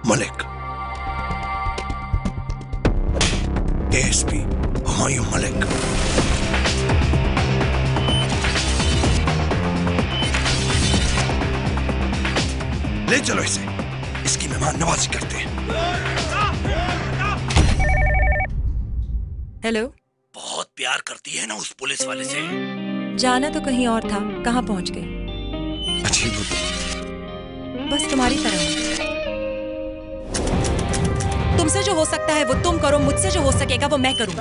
Malik, ASP Humayun Malik. ले चलो इसे, इसकी मेहमान नवाजी करते हैं। हेलो। बहुत प्यार करती है ना उस पुलिस वाले से। जाना तो कहीं और था, कहाँ पहुंच गई? अजीब, बस तुम्हारी तरह हूं। तुमसे जो हो सकता है वो तुम करो, मुझसे जो हो सकेगा वो मैं करूं।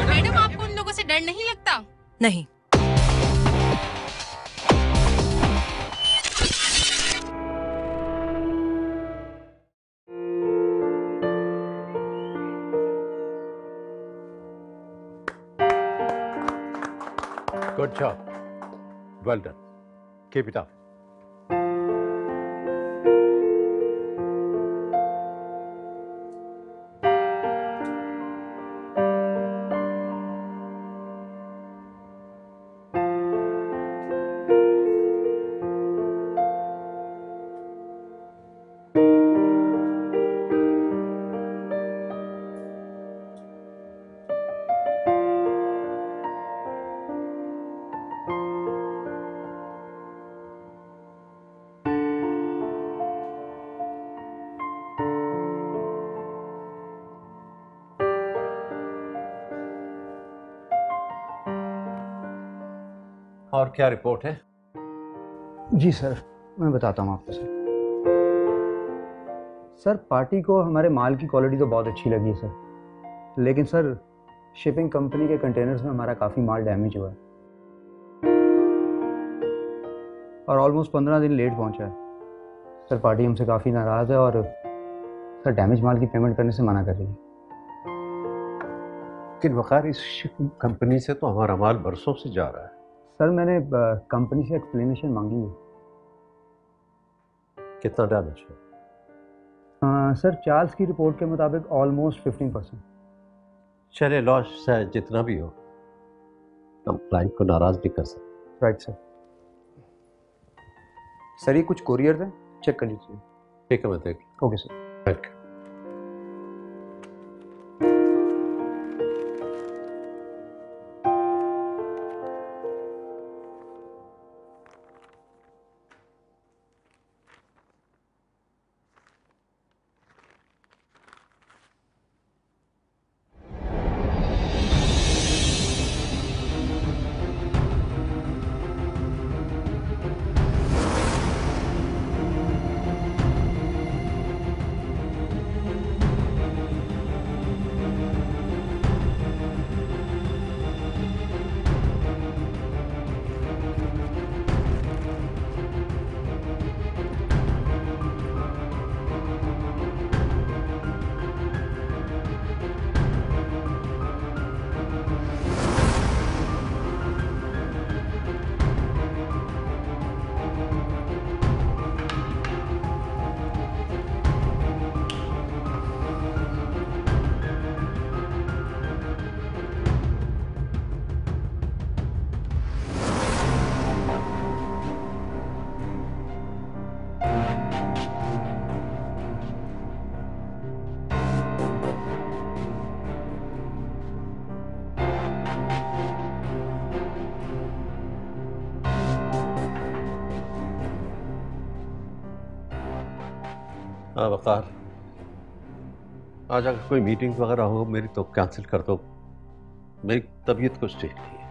मैडम, आपको उन लोगों से डर नहीं लगता? नहीं। Good job. Well done. Keep it up. और क्या रिपोर्ट है? जी सर, मैं बताता हूँ आपको सर। सर, पार्टी को हमारे माल की क्वालिटी तो बहुत अच्छी लगी है सर, लेकिन सर शिपिंग कंपनी के कंटेनर्स में हमारा काफ़ी माल डैमेज हुआ है और ऑलमोस्ट 15 दिन लेट पहुंचा है। सर पार्टी हमसे काफ़ी नाराज़ है और सर डैमेज माल की पेमेंट करने से मना कर रही है। लेकिन वकार, इस शिपिंग कंपनी से तो हमारा माल बरसों से जा रहा है। सर मैंने कंपनी से एक्सप्लेनेशन मांगी है। कितना डैमेज है? सर चार्ल्स की रिपोर्ट के मुताबिक ऑलमोस्ट 15%। चले, लॉस है जितना भी हो, हम क्लाइंट को नाराज नहीं कर सकते। Right sir. सर ये कुछ कोरियर है, चेक कर लीजिए। ठीक है, मैं देख। Okay sir. Thank you. हाँ वकार, आज अगर कोई मीटिंग वगैरह हो मेरी तो कैंसिल कर दो, मेरी तबीयत कुछ ठीक नहीं है।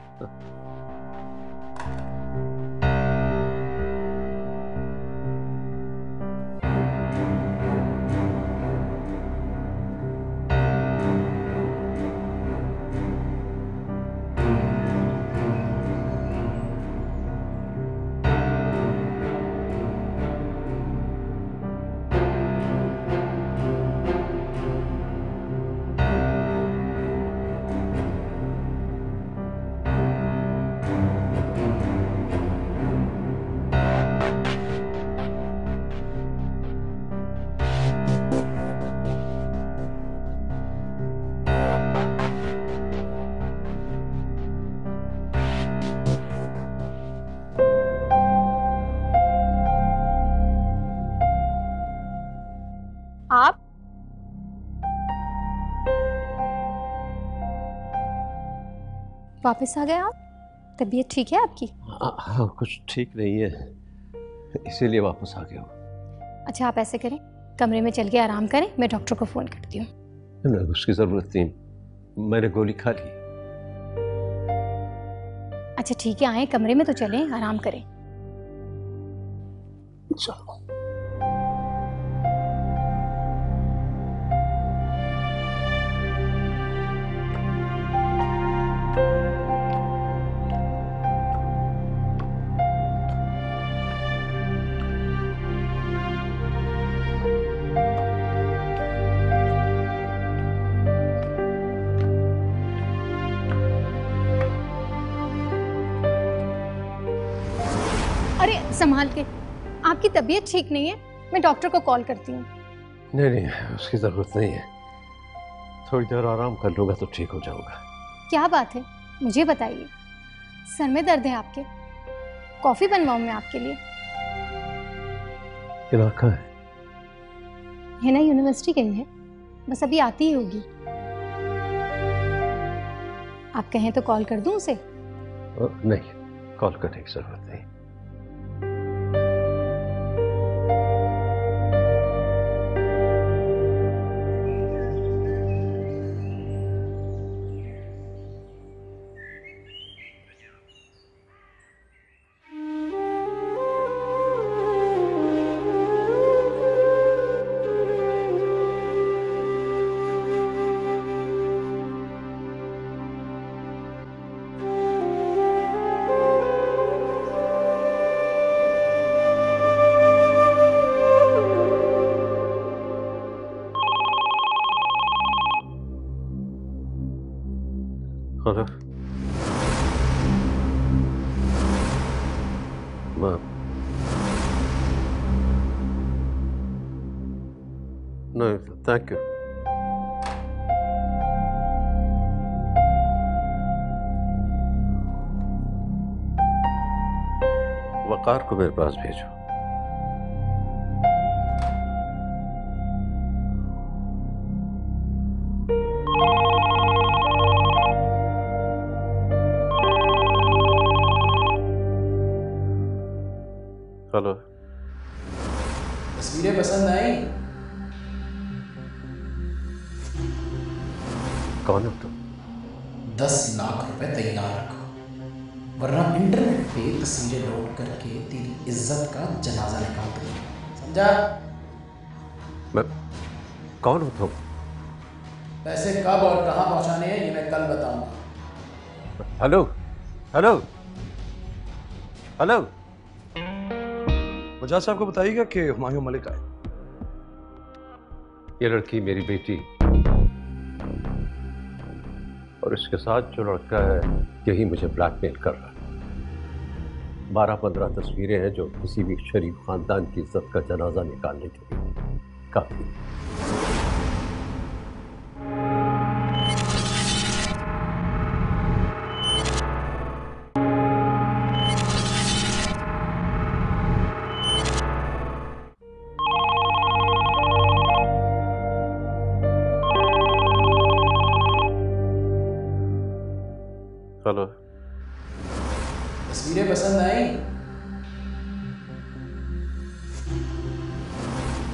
वापस आ गए आप? तबीयत ठीक है आपकी? हाँ, कुछ ठीक नहीं है, इसीलिए वापस आ गया हूँ। अच्छा, आप ऐसे करें, कमरे में चल के आराम करें, मैं डॉक्टर को फ़ोन करती हूँ। नहीं, उसकी ज़रूरत नहीं, मैंने गोली खा ली। अच्छा ठीक है, आए कमरे में तो चलें, आराम करें। चलो। अरे संभाल के, आपकी तबीयत ठीक नहीं है, मैं डॉक्टर को कॉल करती हूँ। नहीं, उसकी ज़रूरत नहीं है, थोड़ी देर आराम कर लूँगा तो ठीक हो जाऊँगा। क्या बात है, मुझे बताइए। सर में दर्द है आपके? कॉफ़ी बनवाऊँ मैं आपके लिए? हिना कहाँ है? हिना यूनिवर्सिटी गई है, बस अभी आती ही होगी। आप कहें तो कॉल कर दूं उसे? नहीं, कॉल करने की ज़रूरत नहीं। हेलो मैम, नहीं थैंक यू। वकार को मेरे पास भेजो। हेलो, तस्वीरें पसंद आई? कौन हो तुम? 10 लाख रुपए तैयार रखो, वरना इंटरनेट पे तस्वीरें लोड करके तेरी इज्जत का जनाजा निकाल दूंगा, समझा? मैं कौन हो तुम? पैसे कब और कहाँ पहुंचाने हैं ये मैं कल बताऊंगा। हेलो हेलो हेलो, वजह साहब को बताइएगा कि हुमायूं मलिक आए। ये लड़की मेरी बेटी और इसके साथ जो लड़का है यही मुझे ब्लैकमेल कर रहा है। 12-15 तस्वीरें हैं जो किसी भी शरीफ खानदान की इज्जत का जनाजा निकालने के लिए काफी। हेलो, तस्वीरें पसंद आई?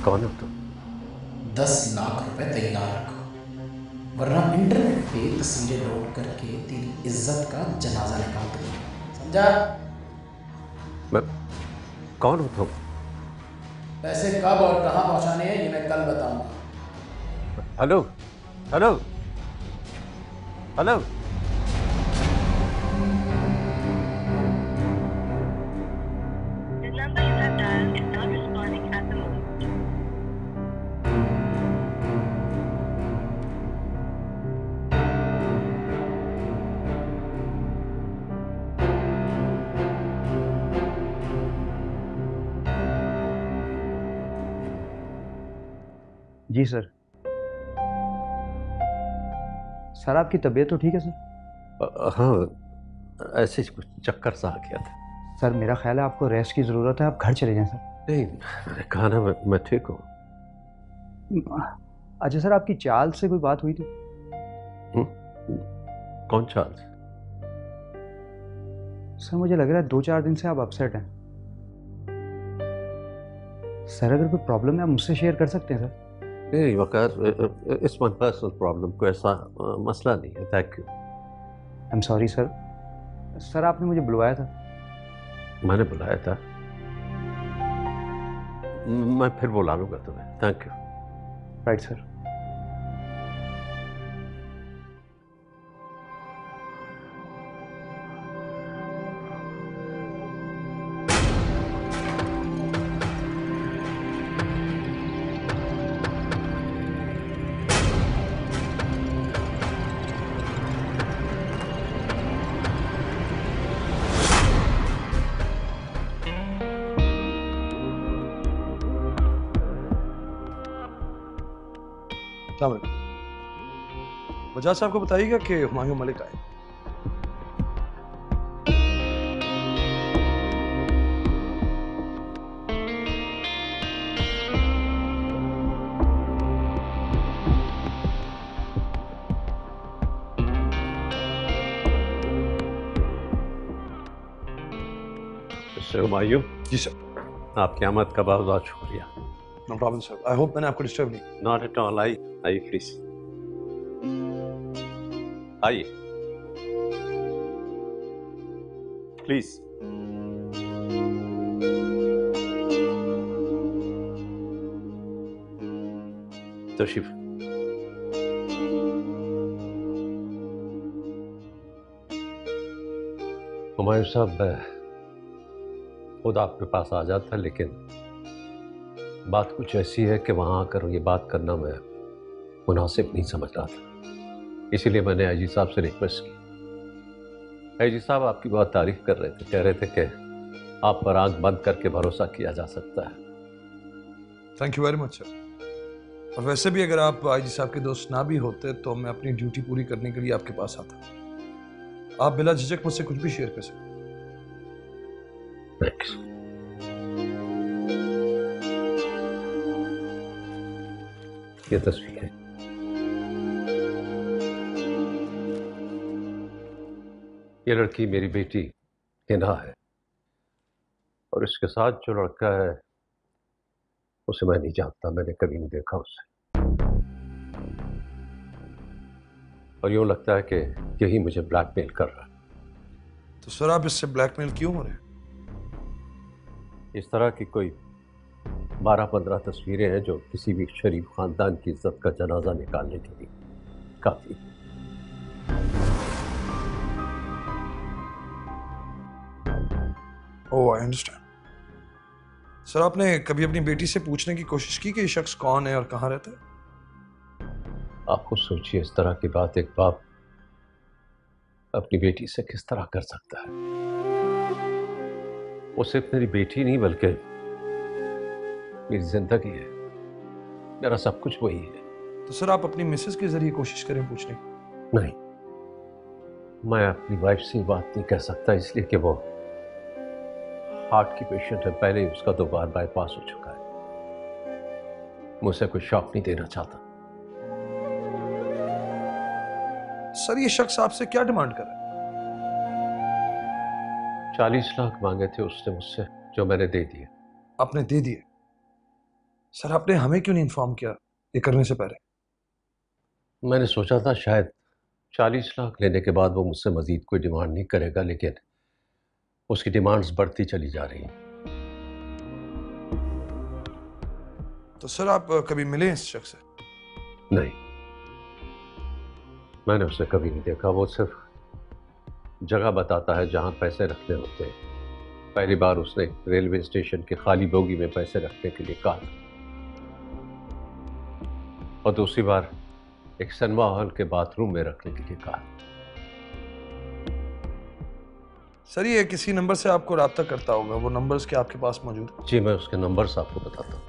कौन हो तुम? 10 लाख रुपए तैयार रखो, वरना इंटरनेट पे तस्वीरें लोड करके तेरी इज्जत का जनाजा निकाल दूंगा, समझा? मैं कौन हो तुम? पैसे कब और कहाँ पहुंचाने हैं ये मैं कल बताऊंगा। हेलो हेलो हेलो, जी सर। सर आपकी तबीयत तो ठीक है सर? हाँ, ऐसे ही कुछ चक्कर सा आ गया था। सर मेरा ख्याल है आपको रेस्ट की ज़रूरत है, आप घर चले जाएं सर। नहीं, मैंने कहा ना मैं ठीक हूँ। अच्छा सर, आपकी चाल से कोई बात हुई थी? कौन चाल? सर मुझे लग रहा है 2-4 दिन से आप अपसेट हैं। सर अगर कोई प्रॉब्लम है आप मुझसे शेयर कर सकते हैं सर। नहीं वकार, इट्स माय पर्सनल प्रॉब्लम, कोई ऐसा मसला नहीं है। Thank you. I am sorry sir. Sir आपने मुझे बुलवाया था। मैंने बुलाया था, मैं फिर बुला लूंगा तुम्हें। Thank you. Right sir. Bajaj साहब को बताइएगा कि हुमायूं मलिक आए। हुमायूं जी सर। आपकी आमद का बहुत बहुत शुक्रिया। No problem sir. I hope मैंने आपको डिस्टर्ब नहीं। Not at all. आइए प्लीज आइए प्लीज। तशरीफ। हुमायूं साहब खुद आपके पास आ जाता, लेकिन बात कुछ ऐसी है कि वहां आकर ये बात करना मैं मुनासिब नहीं समझ रहा था। इसीलिए मैंने आईजी साहब से रिक्वेस्ट की। आईजी साहब आपकी बहुत तारीफ कर रहे थे, कह रहे थे कि आप पर आंख बंद करके भरोसा किया जा सकता है। Thank you very much sir. और वैसे भी अगर आप आईजी साहब के दोस्त ना भी होते तो मैं अपनी ड्यूटी पूरी करने के लिए आपके पास आता। आप बिला झिझक मुझसे कुछ भी शेयर कर सकते। थैंक्स। ये तस्वीर है। ये लड़की मेरी बेटी हिना है, और इसके साथ जो लड़का है उसे मैं नहीं जानता, मैंने कभी नहीं देखा उसे। और यूं लगता है कि यही मुझे ब्लैकमेल कर रहा है। तो सर आप इससे ब्लैकमेल क्यों हो रहे हैं? इस तरह की कोई 12-15 तस्वीरें हैं जो किसी भी शरीफ खानदान की इज्जत का जनाजा निकालने के लिए काफी। ओह आई अंडरस्टैंड। सर आपने कभी अपनी बेटी से पूछने की कोशिश की कि ये शख्स कौन है और कहाँ रहता है? आप खुद सोचिए, इस तरह की बात एक बाप अपनी बेटी से किस तरह कर सकता है। वो सिर्फ मेरी बेटी नहीं बल्कि मेरी जिंदगी है, मेरा सब कुछ वही है। तो सर आप अपनी मिसेस के जरिए कोशिश करें पूछने की। नहीं, मैं अपनी वाइफ से ये बात नहीं कह सकता, इसलिए कि वो हार्ट की पेशेंट है, पहले ही उसका 2 बार बाईपास हो चुका है। मुझसे कोई शॉक नहीं देना चाहता। सर ये शख्स आपसे क्या डिमांड कर रहा है? 40 लाख मांगे थे उसने मुझसे, जो मैंने दे दिए। आपने दे दिए? सर आपने हमें क्यों नहीं इन्फॉर्म किया ये करने से पहले? मैंने सोचा था शायद 40 लाख लेने के बाद वो मुझसे मजीद कोई डिमांड नहीं करेगा, लेकिन उसकी डिमांड्स बढ़ती चली जा रही हैं। तो सर आप कभी मिले इस शख्स से? नहीं, मैंने उसे कभी नहीं देखा। वो सिर्फ जगह बताता है जहां पैसे रखने होते हैं। पहली बार उसने रेलवे स्टेशन के खाली बोगी में पैसे रखने के लिए कहा, और दूसरी बार एक सिनेमा हॉल के बाथरूम में रखने के लिए कहा। सर ये किसी नंबर से आपको राब्ता करता होगा, वो नंबर्स क्या आपके पास मौजूद है? जी, मैं उसके नंबर्स आपको बताता हूँ।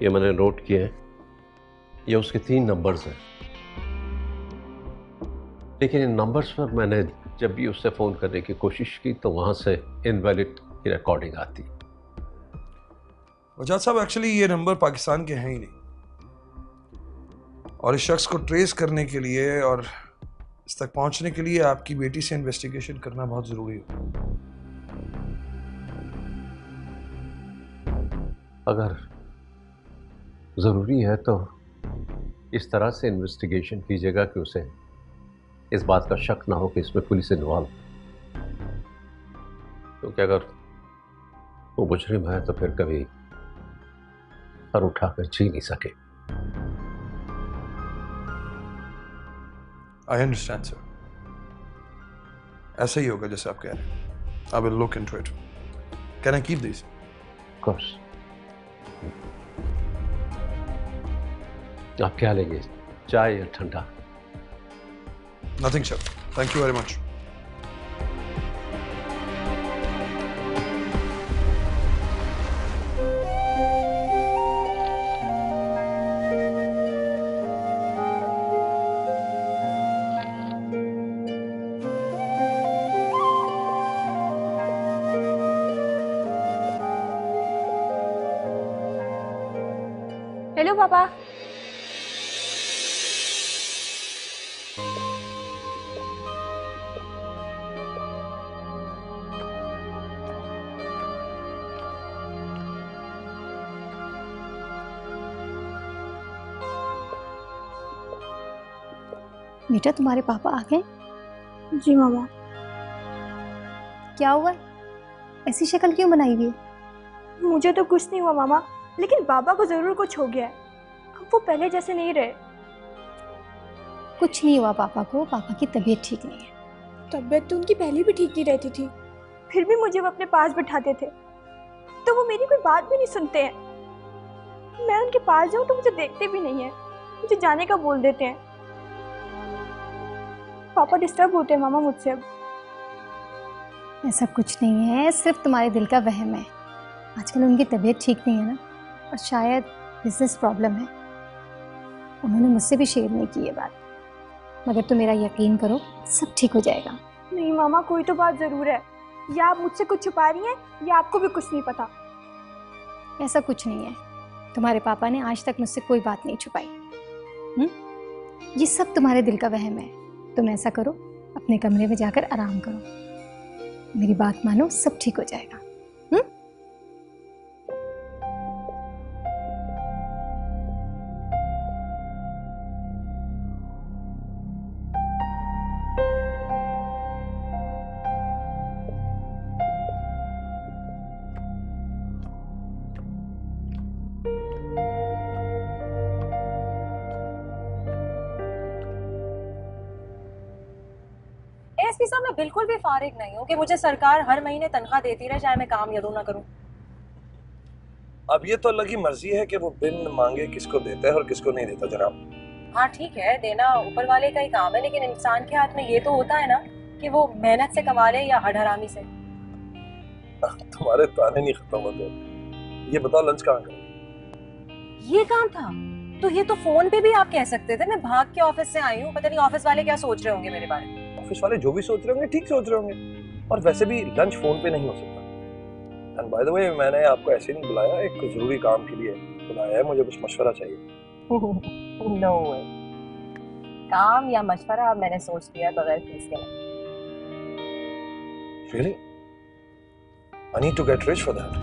ये मैंने नोट किए हैं, ये उसके 3 नंबर्स हैं, लेकिन इन नंबर्स पर मैंने जब भी उससे फोन करने की कोशिश की तो वहां से इनवैलिड की रिकॉर्डिंग आती। वजाद साहब एक्चुअली ये नंबर पाकिस्तान के हैं ही नहीं, और इस शख्स को ट्रेस करने के लिए और इस तक पहुंचने के लिए आपकी बेटी से इन्वेस्टिगेशन करना बहुत जरूरी है। अगर जरूरी है तो इस तरह से इन्वेस्टिगेशन कीजिएगा कि उसे इस बात का शक ना हो कि इसमें पुलिस इन्वॉल्व, क्योंकि अगर वो मुजरिम है तो फिर कभी सर उठाकर जी नहीं सके। आई अंडरस्टैंड सर, ऐसा ही होगा जैसे आप कह रहे हैं। I will look into it. Can I keep this? Of course. आप क्या लेंगे, चाय या ठंडा? Nothing sir, thank you very much. Hello पापा। बेटा तुम्हारे पापा आ गए? जी मामा। क्या हुआ, ऐसी शक्ल क्यों बनाई हुई है? मुझे तो कुछ नहीं हुआ मामा, लेकिन बाबा को जरूर कुछ हो गया है। अब वो पहले जैसे नहीं रहे। कुछ नहीं हुआ पापा को, पापा की तबीयत ठीक नहीं है। तबीयत तो उनकी पहले भी ठीक नहीं रहती थी, फिर भी मुझे वो अपने पास बिठाते थे, तो वो मेरी कोई बात भी नहीं सुनते हैं। मैं उनके पास जाऊँ तो मुझे देखते भी नहीं है, मुझे जाने का बोल देते हैं। पापा डिस्टर्ब होते हैं मामा मुझसे अब। ऐसा कुछ नहीं है, सिर्फ तुम्हारे दिल का वहम है। आजकल उनकी तबीयत ठीक नहीं है ना, और शायद बिजनेस प्रॉब्लम है। उन्होंने मुझसे भी शेयर नहीं की ये बात, मगर तुम मेरा यकीन करो, सब ठीक हो जाएगा। नहीं मामा, कोई तो बात जरूर है। या आप मुझसे कुछ छुपा रही हैं या आपको भी कुछ नहीं पता। ऐसा कुछ नहीं है, तुम्हारे पापा ने आज तक मुझसे कोई बात नहीं छुपाई। ये सब तुम्हारे दिल का वहम है। तुम ऐसा करो, अपने कमरे में जाकर आराम करो, मेरी बात मानो, सब ठीक हो जाएगा। एसपी साहब, मैं बिल्कुल भी फारिग नहीं हूँ कि मुझे सरकार हर महीने तनख्वाह देती रहे, चाहे मैं काम करूँ ना करूँ। अब ये तो अलग ही मर्जी है कि वो बिन मांगे किसको देता है और किसको नहीं देता जनाब। हाँ ठीक है, देना ऊपर वाले का ही काम है, लेकिन इंसान के हाथ में ये तो होता है ना कि वो मेहनत से कमा ले या हडहरामी से। तुम्हारे ताने नहीं खत्म होते। ये बताओ लंच कहाँ करें? ये काम था तो ये तो फोन पे भी आप कह सकते थे। मैं भाग के ऑफिस से आई हूँ, पता नहीं ऑफिस वाले क्या सोच रहे होंगे मेरे बारे में। ऑफिस वाले जो भी सोच रहे होंगे ठीक सोच रहे होंगे, और वैसे भी लंच फोन पे नहीं हो सकता। एंड बाय द वे, मैंने आपको ऐसे नहीं बुलाया, एक जरूरी काम के लिए बुलाया है। मुझे कुछ मशवरा चाहिए। नो वे, काम या मशवरा मैंने सोच लिया बगैर फीस के। Really? I need to get rich for that.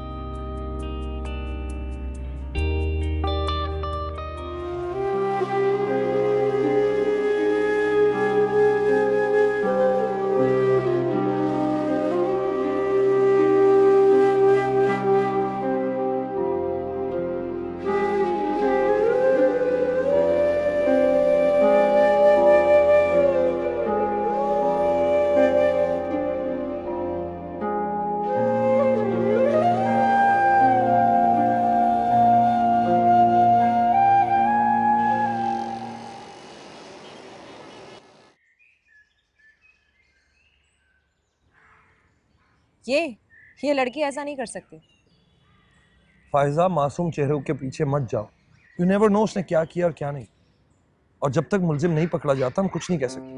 ये लड़की ऐसा नहीं कर सकती। फायजा, मासूम चेहरों के पीछे मत जाओ। यू नेवर नो उसने क्या किया और क्या नहीं, और जब तक मुलजिम नहीं पकड़ा जाता हम कुछ नहीं कह सकते।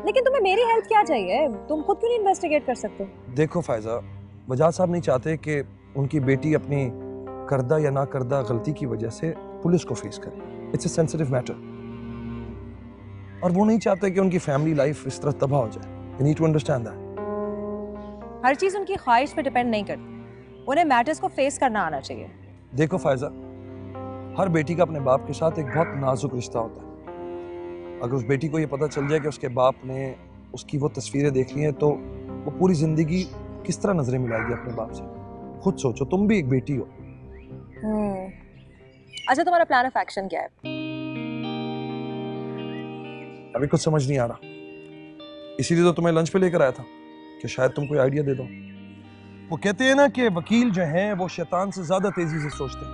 लेकिन तुम्हें मेरी हेल्प क्या चाहिए? तुम खुद क्यों नहीं इन्वेस्टिगेट कर सकते? देखो फायजा, वजाद साहब नहीं चाहते कि उनकी बेटी अपनी करदा या ना करदा गलती की वजह से पुलिस को फेस करे। It's a sensitive matter. और वो नहीं चाहते कि उनकी फैमिली लाइफ इस तरह तबाह हो जाए। You need to understand that. हर चीज उनकी ख्वाहिश पे डिपेंड नहीं करती, उन्हें मैटर्स को फेस करना आना चाहिए। देखो फायजा, हर बेटी का अपने बाप के साथ एक बहुत नाजुक रिश्ता होता है। अगर उस बेटी को ये पता चल जाए कि उसके बाप ने उसकी वो तस्वीरें देख ली हैं तो वो पूरी जिंदगी किस तरह नजरें मिलाएगी अपने बाप से। खुद सोचो, तुम भी एक बेटी हो। अच्छा, तुम्हारा प्लान ऑफ एक्शन क्या है? अभी कुछ समझ नहीं आ रहा, इसीलिए तो तुम्हें लंच पे लेकर आया था कि शायद तुम कोई आइडिया दे दो। वो कहते हैं ना कि वकील जो हैं वो शैतान से ज्यादा तेजी से सोचते हैं।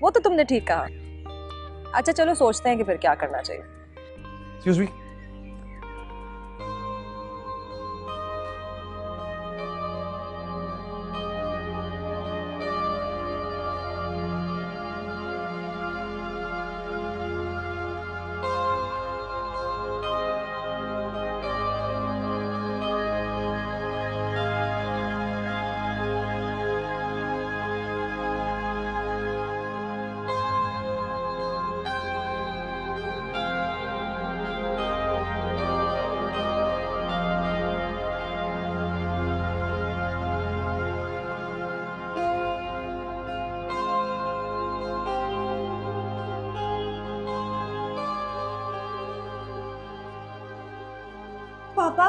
वो तो तुमने ठीक कहा। अच्छा चलो सोचते हैं कि फिर क्या करना चाहिए। Excuse me? पापा,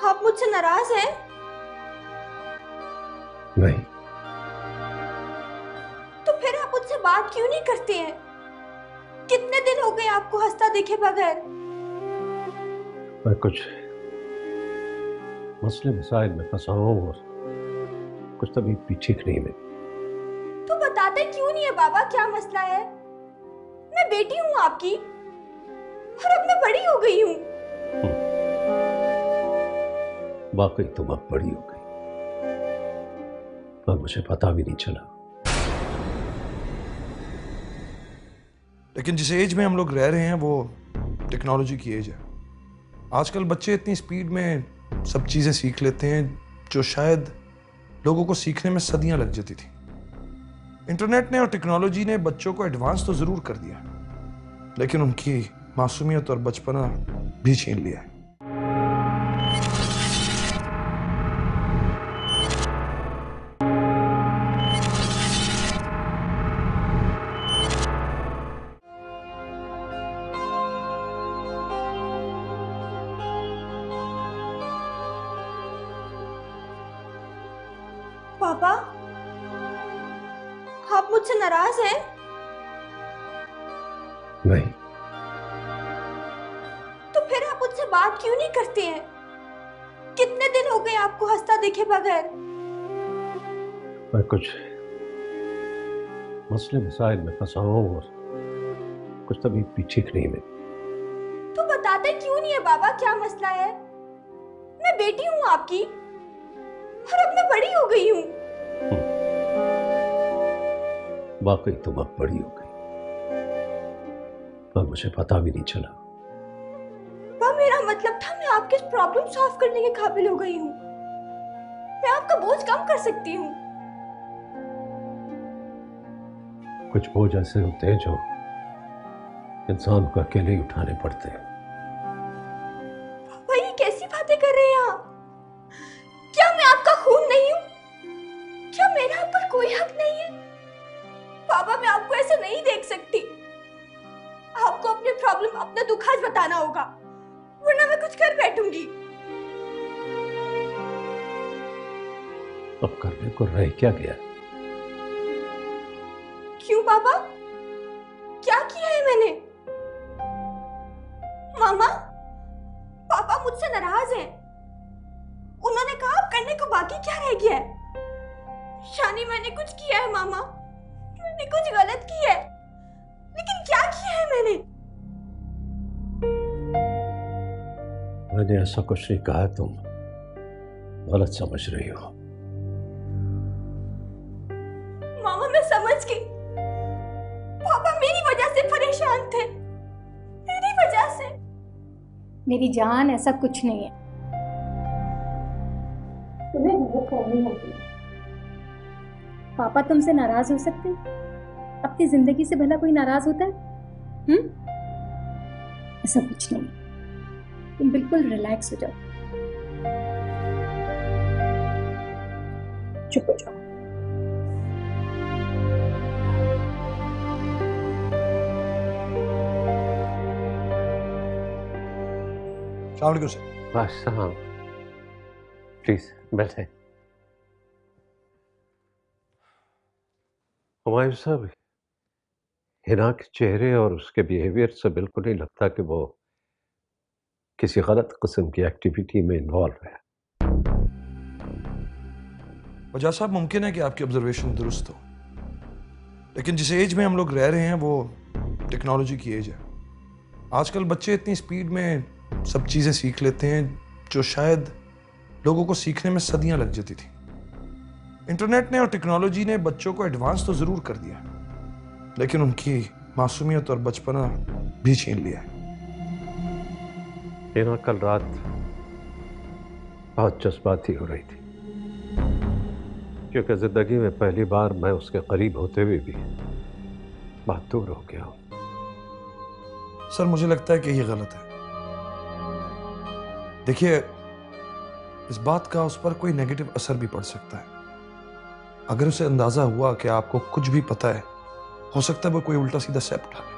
आप मुझसे नाराज हैं? नहीं। तो फिर आप मुझसे बात क्यों नहीं करते हैं? कितने दिन हो गए आपको हंसता देखे बगैर? मैं कुछ मसले मसाइल में फंसा हूँ और कुछ तबीयत भी ठीक नहीं है। तो बताते क्यों नहीं है बाबा, क्या मसला है? मैं बेटी हूँ आपकी और अब मैं बड़ी हो गई हूँ। वाकई तुम अब बड़ी हो गई और मुझे पता भी नहीं चला। लेकिन जिस एज में हम लोग रह रहे हैं वो टेक्नोलॉजी की एज है। आजकल बच्चे इतनी स्पीड में सब चीज़ें सीख लेते हैं जो शायद लोगों को सीखने में सदियां लग जाती थी। इंटरनेट ने और टेक्नोलॉजी ने बच्चों को एडवांस तो ज़रूर कर दिया, लेकिन उनकी मासूमियत और बचपना भी छीन लिया है। पापा, आप मुझसे नाराज हैं? नहीं। तो फिर आप मुझसे बात क्यों नहीं करते हैं? कितने दिन हो गए आपको हंसता देखे बगैर? मैं कुछ मसले मसाइल में फंसा हूँ और कुछ तबीयत भी ठीक नहीं है। तो बताते क्यों नहीं है बाबा, क्या मसला है? मैं बेटी हूँ आपकी और अब मैं बड़ी हो गई हूँ। वाकई तुम अब बड़ी हो गई और मुझे पता भी नहीं चला। पर मेरा मतलब था मैं आपके प्रॉब्लम सॉल्व करने के काबिल हो गई हूँ। मैं आपका बोझ कम कर सकती हूँ। कुछ बोझ ऐसे होते हैं जो इंसान को अकेले ही उठाने पड़ते हैं। पापा, ये कैसी बातें कर रहे हैं आप? क्या मैं आपका खून नहीं हूँ? क्या मेरा आप पर कोई हक नहीं है? पापा, मैं आपको ऐसे नहीं देख सकती। आपको अपने प्रॉब्लम, अपना दुख आज बताना होगा, वरना मैं कुछ कर बैठूंगी। अब करने को रह क्या गया? क्यों पापा, क्या किया है मैंने? मामा, पापा मुझसे नाराज हैं। उन्होंने कहा अब करने को बाकी क्या रह गया है? शानी, मैंने कुछ किया है मामा, मैंने कुछ गलत किया है, लेकिन क्या किया है मैंने? मैंने ऐसा कुछ नहीं कहा, तुम गलत समझ रही हो। मामा, मैं समझ गई। पापा मेरी वजह से परेशान थे, मेरी वजह से। मेरी जान, ऐसा कुछ नहीं है। तुम्हें वो करनी होगी। पापा तुमसे नाराज हो सकते हैं, अपनी जिंदगी से भला कोई नाराज होता है? ऐसा कुछ नहीं, तुम बिल्कुल रिलैक्स हो जाओ। चुप हो जाओ। अस्सलाम वालेकुम सर। बस हाँ, प्लीज बैठे। हुमायूं साहब, हिना के चेहरे और उसके बिहेवियर से बिल्कुल नहीं लगता कि वो किसी गलत किस्म की एक्टिविटी में इन्वॉल्व है। वजह साहब, मुमकिन है कि आपकी ऑब्जर्वेशन दुरुस्त हो, लेकिन जिस एज में हम लोग रह रहे हैं वो टेक्नोलॉजी की एज है। आजकल बच्चे इतनी स्पीड में सब चीज़ें सीख लेते हैं जो शायद लोगों को सीखने में सदियां लग जाती थी। इंटरनेट ने और टेक्नोलॉजी ने बच्चों को एडवांस तो ज़रूर कर दिया, लेकिन उनकी मासूमियत और बचपना भी छीन लिया है। हिना कल रात बहुत जज्बाती हो रही थी, क्योंकि जिंदगी में पहली बार मैं उसके करीब होते हुए भी बहुत दूर हो गया हूं। सर, मुझे लगता है कि ये गलत है। देखिए, इस बात का उस पर कोई नेगेटिव असर भी पड़ सकता है। अगर उसे अंदाजा हुआ कि आपको कुछ भी पता है, हो सकता है वो कोई उल्टा सीधा स्टेप उठा ले।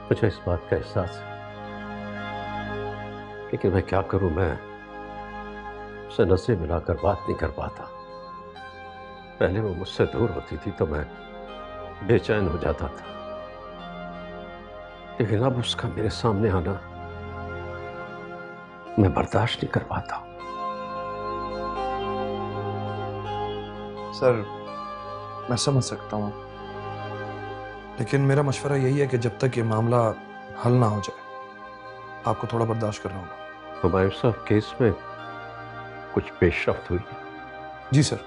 मुझे इस बात का एहसास है, लेकिन मैं क्या करूं, मैं उसे नसें मिलाकर बात नहीं कर पाता। पहले वो मुझसे दूर होती थी तो मैं बेचैन हो जाता था, लेकिन अब उसका मेरे सामने आना मैं बर्दाश्त नहीं कर पाता। सर, मैं समझ सकता हूँ, लेकिन मेरा मशवरा यही है कि जब तक ये मामला हल ना हो जाए, आपको थोड़ा बर्दाश्त करना होगा। हुमायूं साहब, केस में कुछ पेशरफ्त हुई है? जी सर,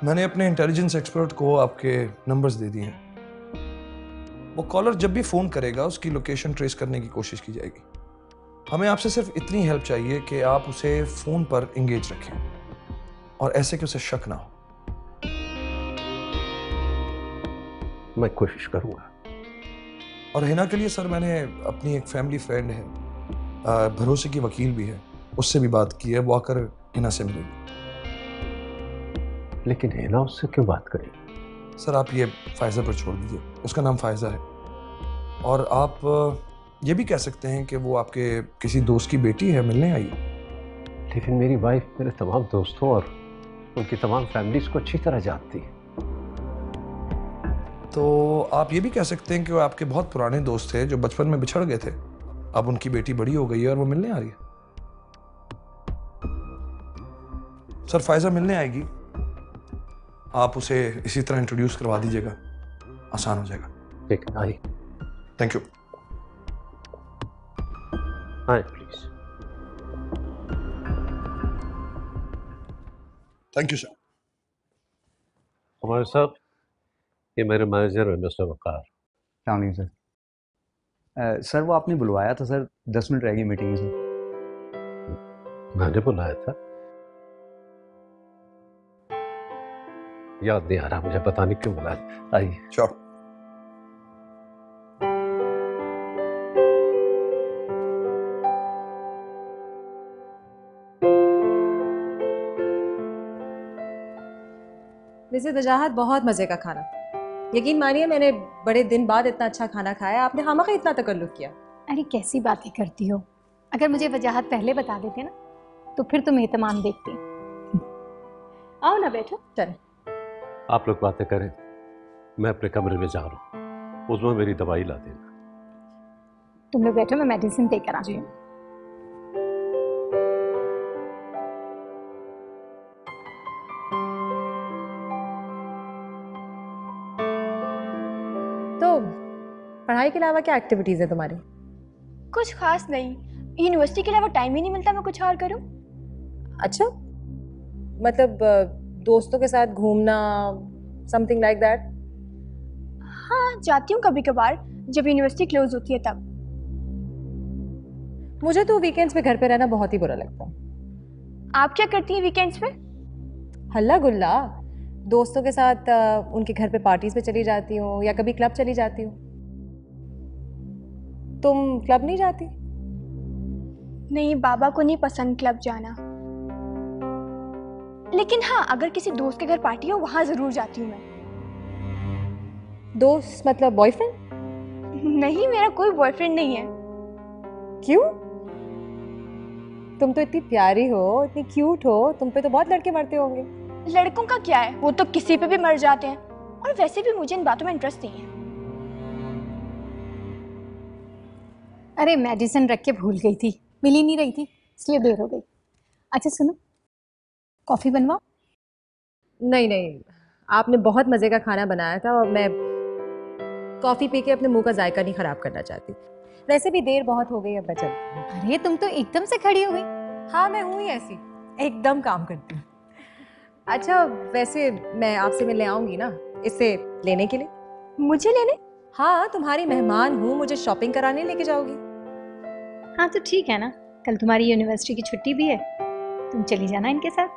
मैंने अपने इंटेलिजेंस एक्सपर्ट को आपके नंबर्स दे दिए हैं। वो कॉलर जब भी फ़ोन करेगा उसकी लोकेशन ट्रेस करने की कोशिश की जाएगी। हमें आपसे सिर्फ इतनी हेल्प चाहिए कि आप उसे फ़ोन पर इंगेज रखें और ऐसे कि उसे शक ना हो। मैं कोशिश करूंगा। और हिना के लिए सर, मैंने अपनी एक फैमिली फ्रेंड है, भरोसे की वकील भी है, उससे भी बात की है। वो आकर हिना से मिलेगी। लेकिन हिना उससे क्यों बात करेगी? सर, आप ये फायजा पर छोड़ दीजिए, उसका नाम फायजा है। और आप ये भी कह सकते हैं कि वो आपके किसी दोस्त की बेटी है, मिलने आई है। लेकिन मेरी वाइफ मेरे तमाम दोस्तों और उनकी तमाम फैमिलीज को अच्छी तरह जानती है। तो आप ये भी कह सकते हैं कि वो आपके बहुत पुराने दोस्त थे जो बचपन में बिछड़ गए थे। अब उनकी बेटी बड़ी हो गई है और वो मिलने आ रही है। सर, फायजा मिलने आएगी, आप उसे इसी तरह इंट्रोड्यूस करवा दीजिएगा, आसान हो जाएगा। ठीक है, आइए। Thank you. आइए प्लीज। Thank you sir. हमारे साहब, ये मेरे मैनेजर है मिस्टर वकार। अस्सलाम वालेकुम सर। सर, वो आपने बुलवाया था सर, 10 मिनट रह गई मीटिंग में सर। मैंने बुलाया था? याद नहीं आ रहा मुझे, पता नहीं क्यों बुलाया। आइए। श्योर। वैसे वजाहत बहुत मज़े का खाना, यकीन मानिए मैंने बड़े दिन बाद इतना अच्छा खाना खाया। आपने खामखा इतना तकल्लुफ़ किया। अरे कैसी बातें करती हो, अगर मुझे वजाहत पहले बता देते ना तो फिर तुम एहतमाम देखती। आओ ना, बैठो। चलें। आप लोग बातें करें, मैं अपने कमरे में जा रहा हूँ, उसमें मेरी दवाई ला देना। तुम लोग बैठो, मैं मेडिसिन देकर आती हूँ। तो पढ़ाई के अलावा क्या एक्टिविटीज़ है तुम्हारी? कुछ खास नहीं, यूनिवर्सिटी के अलावा टाइम ही नहीं मिलता मैं कुछ और करूं। अच्छा, मतलब दोस्तों के साथ घूमना, समथिंग लाइक दैट? हाँ, जाती हूँ कभी कभार जब यूनिवर्सिटी क्लोज होती है तब। मुझे तो वीकेंड्स पे घर पे रहना बहुत ही बुरा लगता है। आप क्या करती हैं वीकेंड्स पे? हल्ला गुल्ला, दोस्तों के साथ उनके घर पे पार्टीज पे चली जाती हूँ या कभी क्लब चली जाती हूँ। तुम क्लब नहीं जाती? नहीं, बाबा को नहीं पसंद क्लब जाना। लेकिन हाँ, अगर किसी दोस्त के घर पार्टी हो वहां जरूर जाती हूँ मैं। दोस्त मतलब बॉयफ्रेंड? नहीं, मेरा कोई बॉयफ्रेंड नहीं है। क्यों? तुम तो इतनी प्यारी हो, इतनी क्यूट हो, तुम पे तो बहुत लड़के मरते होंगे। लड़कों का क्या है, वो तो किसी पे भी मर जाते हैं। और वैसे भी मुझे इन बातों में इंटरेस्ट नहीं है। अरे मेडिसिन रख के भूल गई थी, मिल ही नहीं रही थी, इसलिए देर हो गई। अच्छा सुनो, कॉफ़ी बनवाओ? नहीं नहीं, आपने बहुत मज़े का खाना बनाया था और मैं कॉफ़ी पी के अपने मुंह का जायका नहीं ख़राब करना चाहती। वैसे भी देर बहुत हो गई, अब मैं चलती हूँ। अरे तुम तो एकदम से खड़ी हो गई। हाँ, मैं हूँ ही ऐसी, एकदम काम करती हूँ। अच्छा, वैसे मैं आपसे मिलने आऊँगी ना इसे लेने के लिए? मुझे लेने? हाँ, तुम्हारी मेहमान हूँ, मुझे शॉपिंग कराने लेके जाओगी? हाँ तो ठीक है ना, कल तुम्हारी यूनिवर्सिटी की छुट्टी भी है, तुम चली जाना इनके साथ।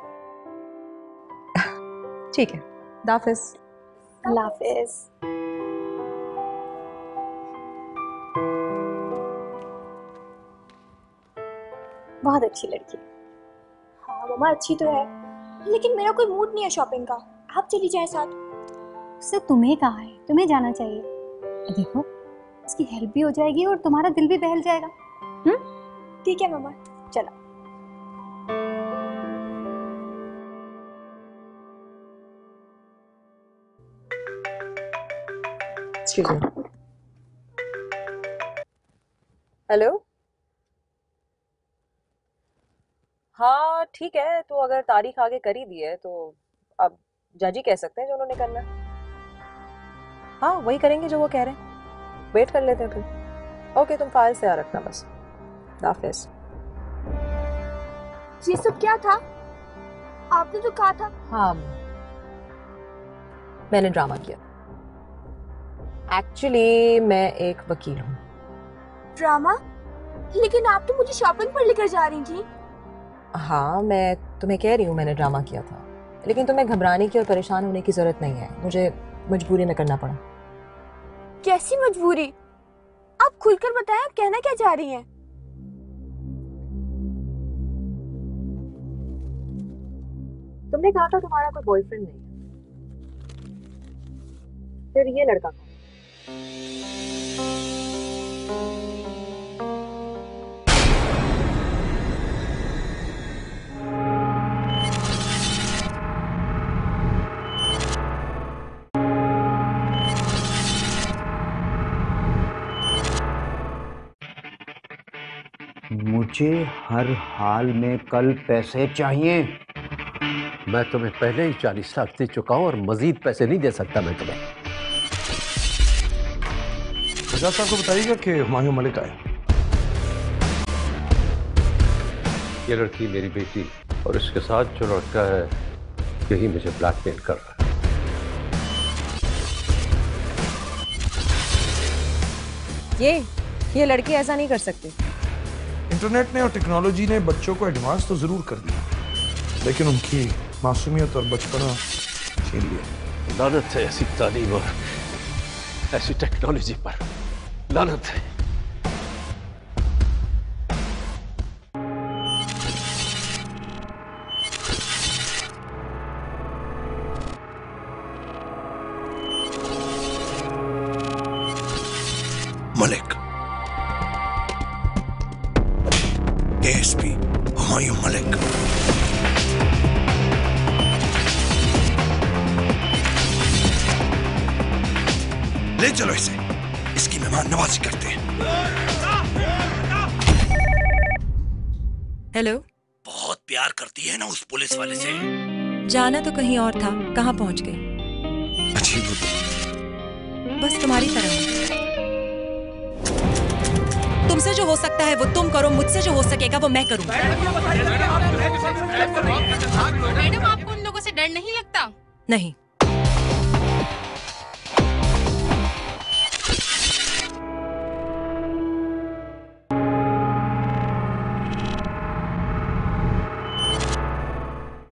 ठीक है, दाफिज। हाफिज। बहुत अच्छी लड़की। हाँ मम्मा, अच्छी तो है, लेकिन मेरा कोई मूड नहीं है शॉपिंग का। आप चली जाए साथ। उससे तुम्हें कहा है, तुम्हें जाना चाहिए। देखो, उसकी हेल्प भी हो जाएगी और तुम्हारा दिल भी बहल जाएगा। ठीक है मम्मा, चलो। हेलो। हाँ ठीक है, तो अगर तारीख आगे कर ही दी है तो अब जज ही कह सकते हैं जो उन्होंने करना है। हाँ, वही करेंगे जो वो कह रहे हैं। वेट कर लेते हैं फिर। ओके, तुम फाइल से आ रखना बस। हाफिज। ये सब क्या था? आपने तो कहा था। हाँ, मैंने ड्रामा किया। एक्चुअली मैं एक वकील हूँ। ड्रामा? लेकिन आप तो मुझे शॉपिंग पर लेकर जा रही थी। हाँ, मैं तुम्हें कह रही हूँ मैंने ड्रामा किया था, लेकिन तुम्हें घबराने की और परेशान होने की जरूरत नहीं है। मुझे मजबूरी में करना पड़ा। कैसी मजबूरी? आप खुलकर बताएं, आप कहना क्या चाह रही हैं? तुमने कहा था तुम्हारा कोई बॉयफ्रेंड नहीं है, फिर ये लड़का कौन? मुझे हर हाल में कल पैसे चाहिए। मैं तुम्हें पहले ही 40 लाख दे चुका हूं और मजीद पैसे नहीं दे सकता मैं तुम्हें। रजा साहब को बताइएगा कि हुमायूं मलिक आए। ये लड़की मेरी बेटी और इसके साथ जो लड़का है यही मुझे ब्लैकमेल कर रहा है। ये लड़की ऐसा नहीं कर सकती। इंटरनेट ने और टेक्नोलॉजी ने बच्चों को एडवांस तो जरूर कर दिया, लेकिन उनकी मासूमियत और बचपना छीन लिया। लानत है ऐसी तालीम और ऐसी टेक्नोलॉजी पर, लानत है। मलिक, एएसपी हुमायूं मलिक। ले चलो इसे, इसकी मेहमान नवाजी करते हैं। हेलो। बहुत प्यार करती है ना उस पुलिस वाले से। जाना तो कहीं और था, कहाँ पहुंच गई? अजीब होती। बस तुम्हारी तरह। तुमसे जो हो सकता है वो तुम करो, मुझसे जो हो सकेगा वो मैं करूँ। मैडम, आपको उन लोगों से डर नहीं लगता? नहीं।